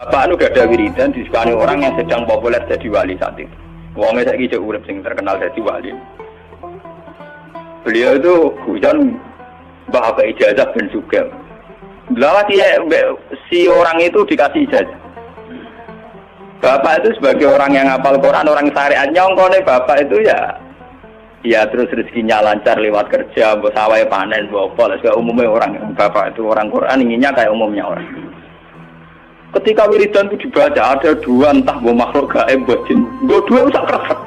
Bapak anu gak ada wiridan disukani orang yang sedang populer jadi wali saat itu. Wongnya saiki cek urip sing terkenal jadi wali. Beliau itu hujan bahagia ijazah dan juga. Lalu si orang itu dikasih ijazah. Bapak itu sebagai orang yang hafal Quran, orang syariat nyongkone bapak itu ya terus rezekinya lancar lewat kerja, mbok sawah panen, mbok apa, segala umumnya orang bapak itu orang Quran inginnya kayak umumnya orang. Ketika wiridan itu dibaca ada dua entah mbok makhluk gaib mbok jin, mbok dua usah keresek.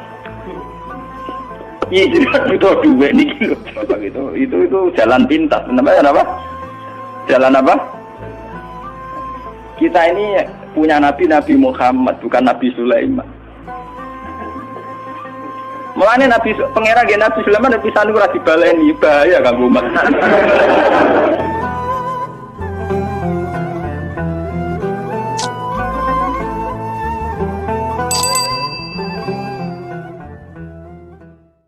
Iya jadi itu dua ini gitu. Itu jalan pintas, namanya apa? Jalan apa? Kita ini punya Nabi Muhammad, bukan Nabi Sulaiman. Mulanya Nabi pangeran ge Nabi Sulaiman Nabi Sanu ora dibaleni bahaya kanggo umat.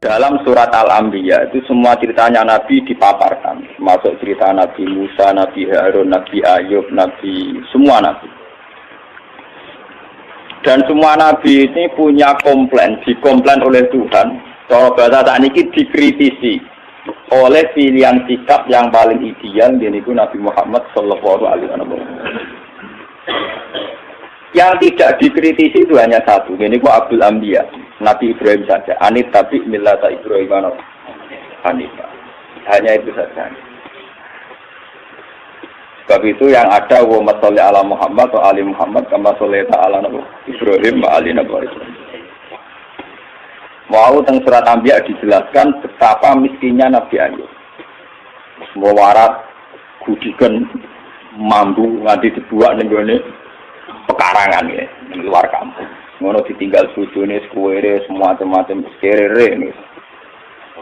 Dalam surat Al-Anbiya itu semua ceritanya Nabi dipaparkan, masuk cerita Nabi Musa, Nabi Harun, Nabi Ayub, Nabi semua Nabi. Dan semua Nabi ini punya komplain, dikomplain oleh Tuhan. Cara bahasa saat ini dikritisi oleh pilihan sikap yang paling ideal, yaitu Nabi Muhammad Sallallahu Alaihi Wasallam. Yang tidak dikritisi itu hanya satu, yaitu Abdul Anbiya, Nabi Ibrahim saja. Anit tapi millata Ibrahim Hanifah. Hanya itu saja. Sebab itu yang ada wa sholli ala Muhammad wa ali Muhammad kama shollaita ala Ibrahim wa ali Ibrahim. Mau teng surat Anbiya dijelaskan betapa miskinnya Nabi Ayub. Semua warat gudikan mambu nganti dibuat ning gone pekarangan ya, di luar kampung. Ngono ditinggal bojone sekuwere semua macam-macam serere nih.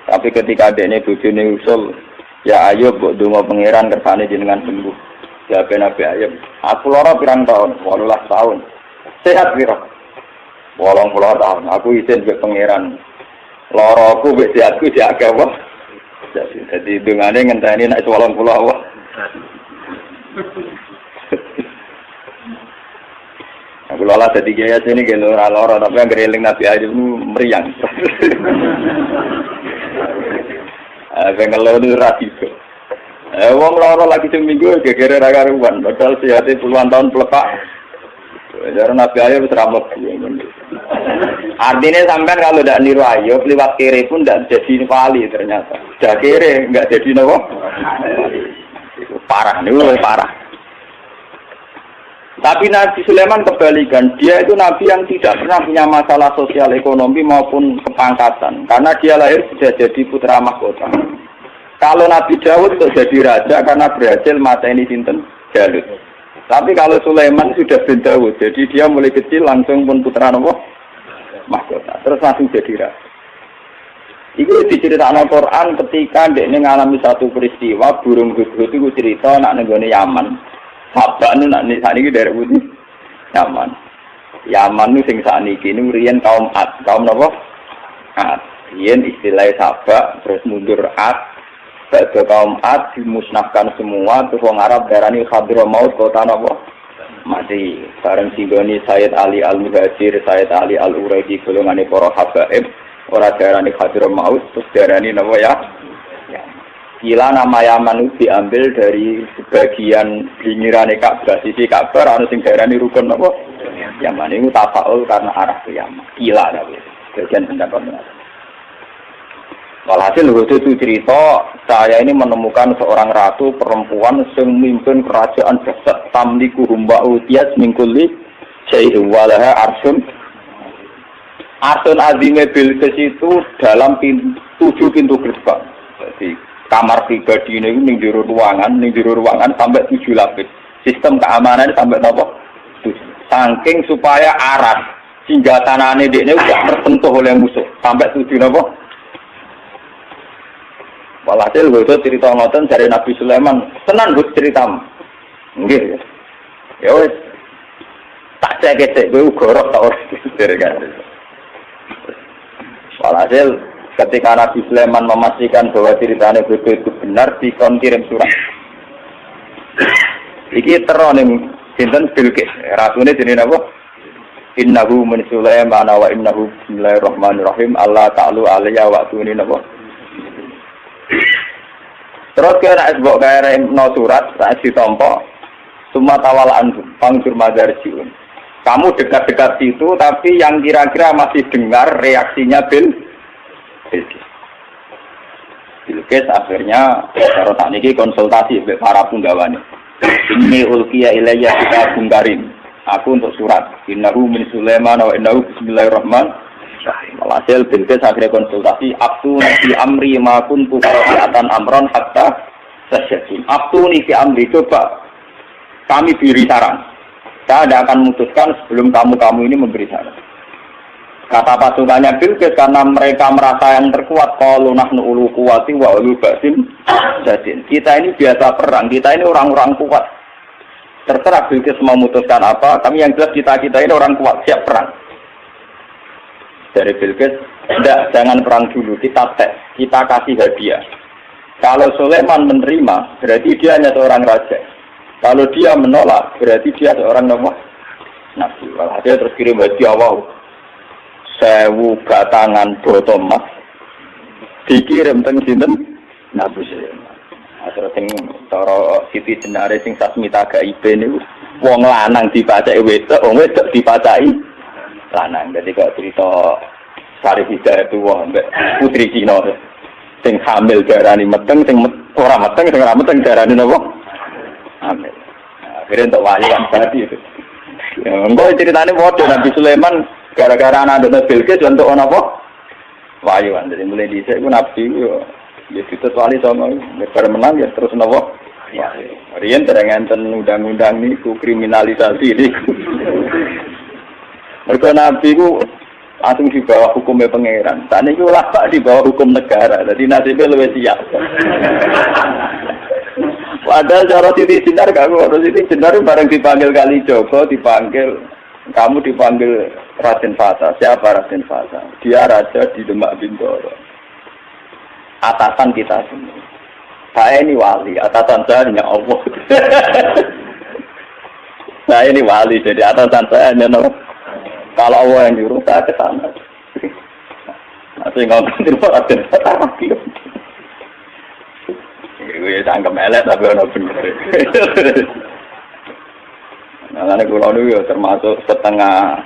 Tapi ketika adekne bojone usul, ya Ayub mbok donga pangeran kersane jenengan sembuh. Ya Nabi Ayub, aku lara pirang tahun, 18 tahun. Sehat piro? 80 tahun. Aku izin mbek pangeran. Laraku mbek sehatku diake apa? Jadi dungane ngenteni nek 80 Allah. Aku lola dadi gaya sini gen ora lara tapi anggere eling Nabi Ayub meriang. Bengelo nu ra iso. Wong lara lagi seminggu gegere ra karuan, padahal sehate puluhan tahun pelepak. Jarane Nabi Ayub seramet. Artinya sampean kalau tidak niru Ayub liwat kere pun tidak jadi wali ternyata. Sudah kere enggak jadi nopo. Itu parah niku parah. Tapi Nabi Sulaiman kebalikan, dia itu Nabi yang tidak pernah punya masalah sosial ekonomi maupun kepangkatan, karena dia lahir sudah jadi putra mahkota. Kalau Nabi Daud itu jadi raja karena berhasil mateni sinten Jalut. Tapi kalau Sulaiman sudah bin Daud, jadi dia mulai kecil langsung pun putra nopo mahkota, terus langsung jadi raja. Itu diceritakan Al-Quran ketika dia mengalami satu peristiwa burung hudhud itu cerita nak nenggone Yaman. Sabak nu nak sakniki dari putih Yaman. Yaman nu sing sakniki nu riyen kaum Ad. Kaum napa? Ad. Riyen istilah Sabak terus mundur Ad. Badhe kaum Ad dimusnahkan semua terus wong Arab darani Hadramaut kota napa? Mati. Bareng singgoni Sayyid Ali Al-Muhajir, Sayyid Ali Al-Uraidi golongane para habaib ora darani Hadramaut terus darani napa ya? Gila nama Yaman itu diambil dari sebagian pinggiran Ka'bah, sisi Ka'bah, anu sing darani rukun apa? Yaman itu tafaul karena arah ke Yaman. Gila tapi bagian pendapat. Walhasil itu cerita, saya ini menemukan seorang ratu perempuan yang memimpin kerajaan besar tamliku humba'u tias mingkuli syai'u walaha arsun. Arsun azime Bilqis itu dalam 7 pintu gerbang. Jadi kamar pribadi ini ning jero ruangan sampai 7 lapis. Sistem keamanan sampai napa? 7. Saking supaya aras hingga tanane dekne udah tersentuh oleh musuh sampai 7 napa? Walhasil itu cerita ngoten dari Nabi Sulaiman, tenan Gus ceritamu. Nggih. Ya wis. Tak cek-cek kowe gorok ta ora kan. Walhasil ketika Nabi Sulaiman memastikan bahwa ceritanya betul itu benar, dikon kirim surat. Iki terus ning Sinten Bilqis. Ratune jenenge napa? Innahu min Sulaiman wa innahu bismillahirrahmanirrahim. Allah ta'ala alayya wa atuni napa? Terus kira esbok kaya no surat saat ditompo semua tawalan panggur madarjiun. Kamu dekat-dekat situ tapi yang kira-kira masih dengar reaksinya Bilqis akhirnya karo sakniki konsultasi mbek para punggawane. Ini ulqiya ilayya kitabun karim. Aku untuk surat. Innahu min Sulaiman wa innahu bismillahirrahmanirrahim. Alhasil Bilqis akhirnya konsultasi. Abtuni fi amri ma kuntu qati'atan amron hatta tasyadun. Abtuni fi amri, coba kami beri saran. Saya tidak akan memutuskan sebelum kamu-kamu ini memberi saran. Kata pasukannya Bilqis karena mereka merasa yang terkuat. Qalu nahnu ulu quwwati wa ulu ba'sin jadin. Kita ini biasa perang, kita ini orang-orang kuat. Terserah Bilqis memutuskan apa, kami yang jelas kita ini orang kuat, siap perang. Dari Bilqis, tidak, jangan perang dulu, kita tes, kita kasih hadiah. Kalau Sulaiman menerima, berarti dia hanya seorang raja. Kalau dia menolak, berarti dia seorang nabi. Walhasil terus kirim hadiah, wow, 1000 batangan botol emas, dikirim teng sinten Nabi Sulaiman. Terus sing cara Siti Jenare sing Sasmita Gaibe niku wong lanang dipacaki wedok, wong wedok dipacaki lanang. Dadi kok cerita Sari Hidayatullah mbek putri Cina sing hamil darani meteng, sing ora meteng, sing ora meteng darani napa? Hamil. Akhirnya untuk wali kan tadi itu. Ya, engko ceritane padha Nabi Sulaiman gara-gara anak Bilqis untuk apa? Wahyu kan. Jadi mulai dhisik ku Nabi ya kita wali sama negara menang ya terus nopo ya riyen terangkan undang-undang niku kriminalisasi niku mergo nabi ku langsung di bawah hukumnya pangeran saat niku ulama di bawah hukum negara jadi nasibnya lebih siap padahal cara Siti Jenar gak ngono Siti Jenar bareng dipanggil kali Joko kamu dipanggil Raden Fata siapa Raden Fata dia raja di Demak Bintoro atasan kita semua. Saya ini wali, atasan saya hanya Allah. Saya ini wali, jadi atasan saya hanya Allah. Kalau Allah yang nyuruh saya ke sana. Nanti ngomong di luar ada lagi. Gue sanggap melek tapi orang bener. Nah, ini kulo itu termasuk setengah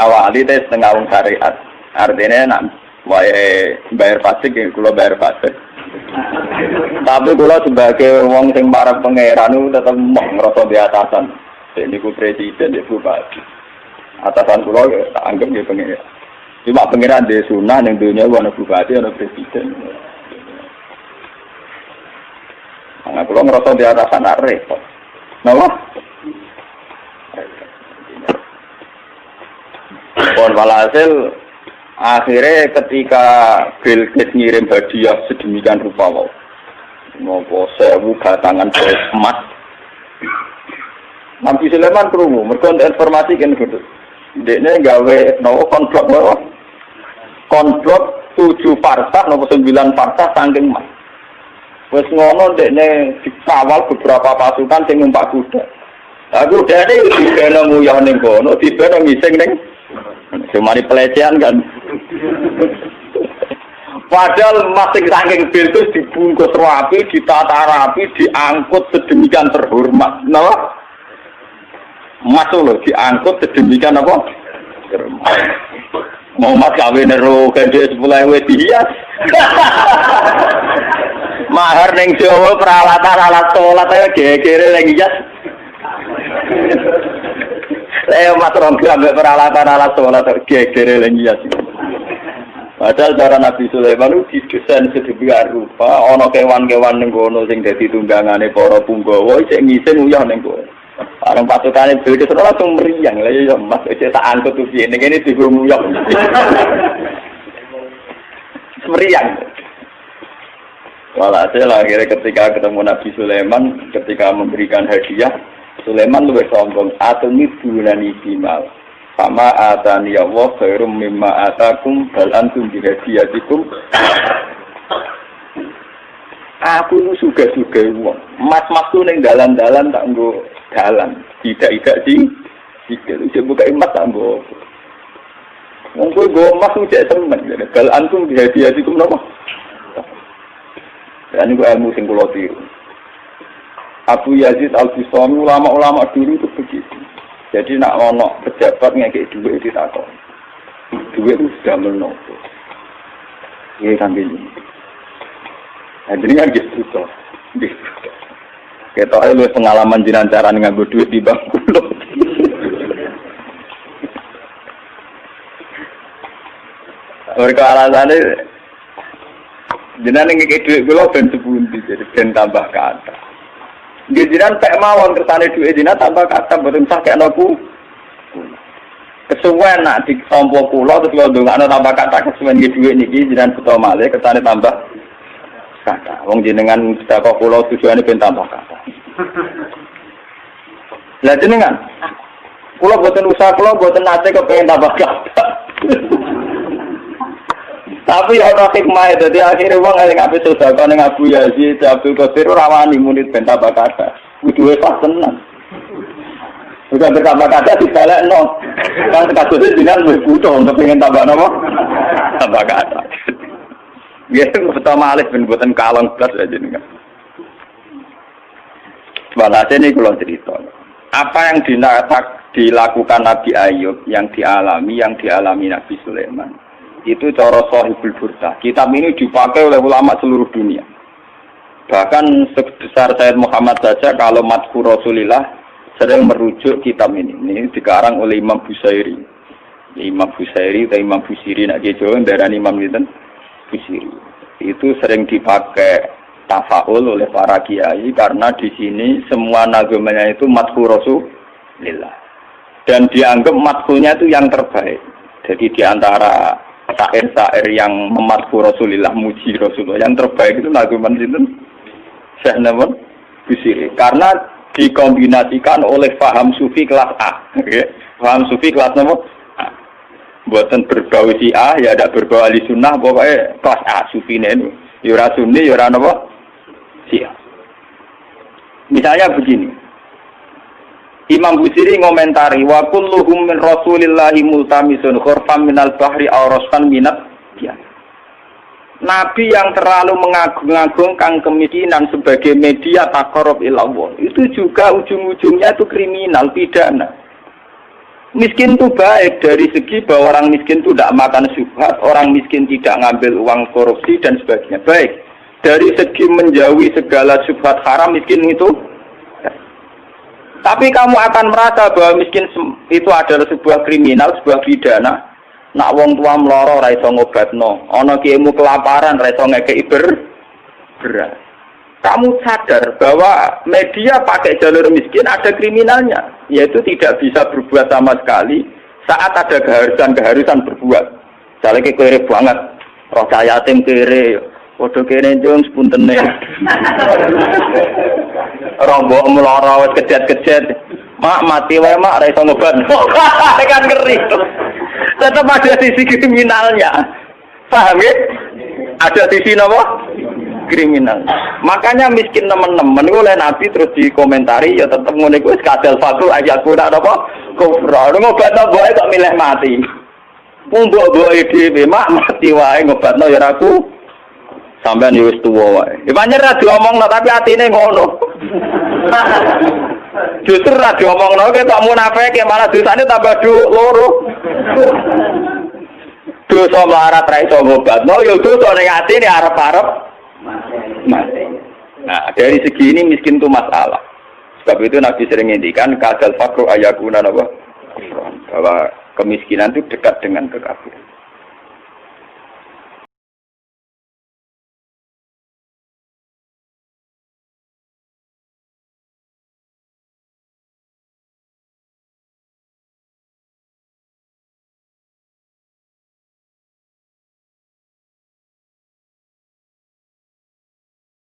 wali, tapi setengah wong syariat. Artinya wae bayar pajak ya kula bayar pajak. Tapi kula sebagai wong sing para pangeran niku tetep mok ngrasa di atasan. Niku presiden ya bupati. Atasan kula ya tak anggap ya pangeran. Cuma pangeran di sunah ning dunya ana bupati ana presiden. Ana kula ngrasa di atasan repot. Napa? Pon walhasil akhirnya ketika Bilqis ngirim hadiah sedemikian rupa ngopo 1000 batangan emas Nabi Sulaiman krungu mergo informasi kan gitu dekne gawe konblok 7 parsah nopo 9 parsah saking emas wis ngono dekne dikawal beberapa pasukan sing numpak kuda aku dene dibena nguyah ning kono dibena ngising ning cuma pelecehan kan. Padahal masing saking Bilqis dibungkus rapi, ditata rapi, diangkut sedemikian terhormat. Napa? Masuk loh, diangkut sedemikian apa? Terhormat. Mau mas kawin ero gede 10.000 dihias. Mahar ning Jawa peralatan alat salat ae gegere lagi hias. Saya mas rongga ambek peralatan alat sholat gegere lagi ya. Padahal cara Nabi Sulaiman itu didesain sedemikian rupa, ana kewan-kewan ning kono sing dadi tunggangane para punggawa isih ngising uyah ning kono. Bareng pasukane Bilqis langsung meriang. Lah ya Mas wis tak angkut piye ning kene digum uyah. Meriang. Walhasil akhirnya ketika ketemu Nabi Sulaiman, ketika memberikan hadiah, Sulaiman lebih sombong. Atumi bulani bimal. Sama atani Allah khairum mimma atakum bal antum bihadiyatikum. Aku nu suga-suga wong. Mas-mas ku ning dalan-dalan tak nggo dalan, tidak sih. Jika buka emas tambah. Mungkin gue emas udah semen. Kalau antum dihadiah itu kenapa? Dan ini ilmu sing kula tiru. Abu Yazid Al-Bustami ulama-ulama dulu itu begitu. Jadi nak ono pejabat ngekek duit ditakon. Duit itu sudah menopo. Iya kan ini. Nah, jadi kan gitu toh. Kita lu pengalaman jinan cara nganggo duit di bank kulo. Mereka alasannya jinan ngekek duit kulo ben sepundi jadi ben tambah kata. Jinan pek mawon kersane duit jinan tambah kata boten sak aku. Kesuwen nak ditompo kula terus kula ndongakno tambah kata kesuwen iki dhuwit niki jenengan beto malih ketane tambah kata. Wong jenengan sedekah kula tujuane ben tambah kata. Lah jenengan kula boten usaha kula boten nate kepengin tambah kata. Tapi ya ora hikmah dadi akhire wong eling ape sedekah ning Abu Yazid Abdul Qadir ora wani muni ben tambah kata. Kudu pas tenan. Bukan bertambah kata dibalik no. Kan kasusnya dengan berbutuh untuk ingin tambah nama. Tambah kata. Ya, pertama alih ben-buatan kalong belas aja nih kan. Walhasil ini kalau cerita. Apa yang dilakukan Nabi Ayub, yang dialami Nabi Sulaiman. Itu cara Shahibul Burdah. Kitab ini dipakai oleh ulama seluruh dunia. Bahkan sebesar Sayyid Muhammad saja kalau Madhur Rasulillah sering merujuk kitab ini dikarang oleh Imam Busairi atau Imam Busiri nak Jawa darah Imam itu Busiri itu sering dipakai tafaul oleh para kiai karena di sini semua nagamanya itu madhur Rasulillah dan dianggap madhurnya itu yang terbaik. Jadi di antara syair-syair yang memadhur Rasulillah, muji Rasulullah, yang terbaik itu nagaman itu Syekh Nawawi Busiri karena dikombinasikan oleh paham sufi kelas A. Paham sufi kelas nomor A. Buatan berbau si A, ya ada berbau ahli sunnah, pokoknya kelas A sufi ini. Yura sunni, yura nomor si A. Misalnya begini. Imam Busiri ngomentari, wa kulluhum min rasulillahi multamisun khurfam minal bahri awroskan minat dia. Nabi yang terlalu mengagung-agungkan kemiskinan sebagai media taqarrub ilallah itu juga ujung-ujungnya itu kriminal, pidana. Miskin itu baik dari segi bahwa orang miskin itu tidak makan syubhat, orang miskin tidak ngambil uang korupsi dan sebagainya. Baik dari segi menjauhi segala syubhat haram miskin itu. Tapi kamu akan merasa bahwa miskin itu adalah sebuah kriminal, sebuah pidana. Nak wong tua mloro ora iso ngobatno, ana kiaimu kelaparan ora iso ngekeki beras. Kamu sadar bahwa media pakai jalur miskin ada kriminalnya, yaitu tidak bisa berbuat sama sekali saat ada keharusan berbuat. Misalnya kere banget, roh yatim kere, padha kene njung sepuntene. Rombok mloro wis kejet-kejet. Mak mati wae mak ora iso ngobatno. Kan ngeri. Tetap ada sisi kriminalnya, paham ya? Ada sisi apa? Kriminal. Makanya miskin teman-teman oleh Nabi terus dikomentari ya tetap ngono iku wis kadal fakul ayaku ora apa kufra. Ngobatno boe kok milih mati. Mbok-mboke dhewe mak mati wae ngobatno ya aku. Sampeyan wis tuwa wae. Ya pancen ra diomongno tapi atine ngono. Justru ra diomongno kok munafik malah dosane tambah loro. Dosa melarat ra iso ngobatno ya dosa ning atine arep-arep mati. Nah, dari segi ini miskin itu masalah. Sebab itu Nabi sering ngendikan kadal fakru ayakuna bahwa kemiskinan itu dekat dengan kekafiran.